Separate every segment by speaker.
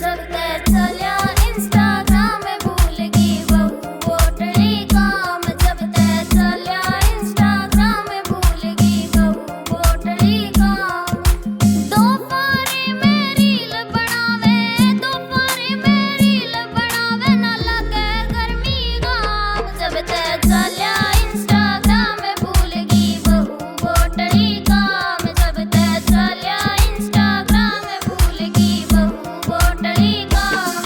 Speaker 1: जब तक चल्या इंस्टाग्राम में भूल गई बहू बोटड़ी काम। जब तक चल्या इंस्टाग्राम में भूल गई बहू बोटड़ी काम। दोपहरी में रील बनावे, दोपहरी में रील बनावे, ना लगे गर्मी गाम। जब तक चल्या इंस्टाग्राम में भूल गई बहू बोटड़ी काम। जब तक चल्या इंस्टाग्राम में भूल गई बहू बोटड़ी काम।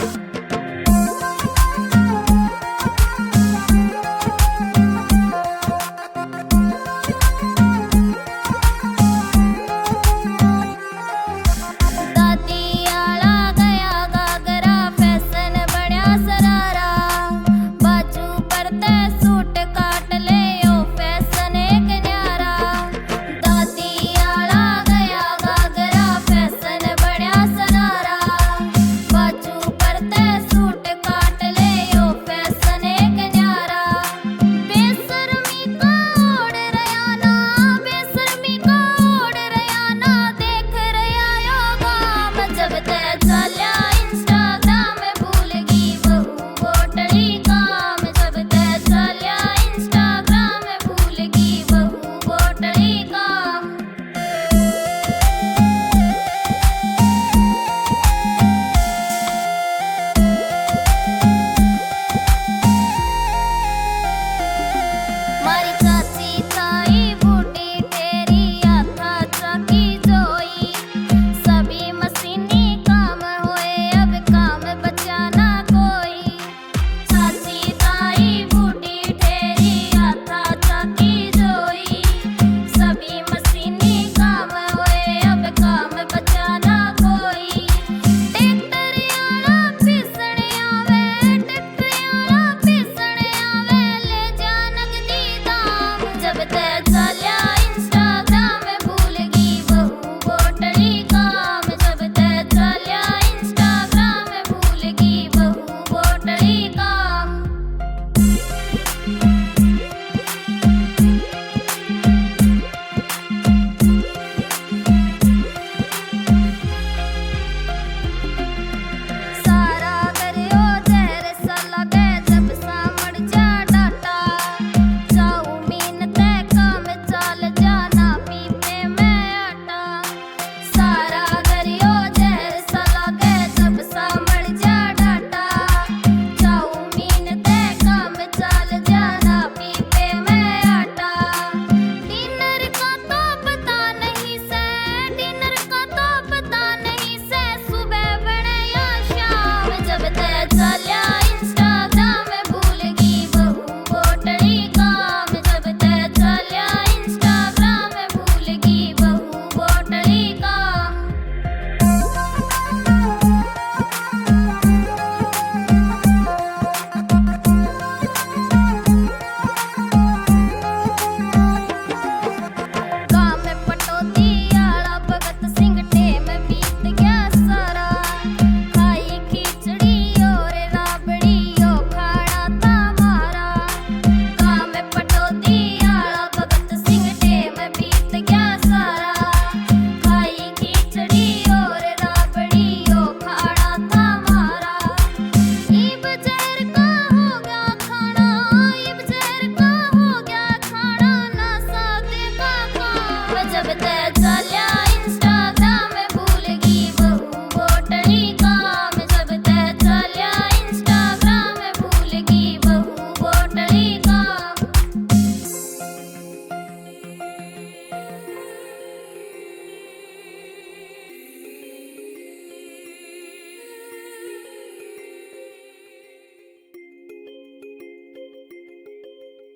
Speaker 1: दादी आला गया घाघरा, फैशन बढ़िया सरारा। बाजू पर ते सूट काट ले ओ फैशन एक न्यारा। दादी आला गया घाघरा, फैशन बढ़िया सरारा। बाजू पर ते सूट काट ले ओ फैशन एक न्यारा। बेशर्मी का ओढ़ रया ना, बेशर्मी का ओढ़ रया ना, देख रया यो गाम। जब तक चल्या इंस्टाग्राम में भूल गई बहू बोटड़ी काम। जब तक चल्या इंस्टाग्राम में भूल गई बहू बोटड़ी काम। मारी चाची ताई बूटी तेरी आथा चाकी जोई। सभी मशीनी काम होए, अब काम बचा ना कोई। चाची ताई बूटी तेरी आथा चाकी जोई। सभी मशीनी काम होए, अब काम बचा ना कोई। ट्रैक्टर आला पिसने आवे, ट्रैक्टर आला पिसने आवे, ले जा नगदी दाम। जब तक चल्या इंस्टाग्राम में भूल गई बहू बोटड़ी काम। जब तक चल्या इंस्टाग्राम में भूल गई बहू बोटड़ी काम। सारा करियो जहर सा लगे जब सामड़ जा डाटा। चाउमीन ते काम चाल जाना पीपे में आटा। सारा करियो जहर सा लगे जब सामड़ जा डाटा। चाउमीन ते काम चाल जाना पीपे में आटा। डिनर का तो पता नहीं से, डिनर का तो पता नहीं से, सुबह बने या शाम। जब तक चल्या इंस्टाग्राम में भूल गई बहू बोटड़ी काम। जब तक चल्या इंस्टाग्राम में भूल गई बहू बोटड़ी काम। गाँव में पटौती आला भगत सिंह टेम बीत गया सारा। खाई खिचड़ी और राबड़ी ओ खाना था मारा। गाँव में पटौती आला भगत सिंह टेम बीत गया सारा। खाई खिचड़ी और राबड़ी ओ खाना था मारा। इब जहर का हो गया खाना, इब जहर का हो गया खाना, ना सादे का काम। जब तक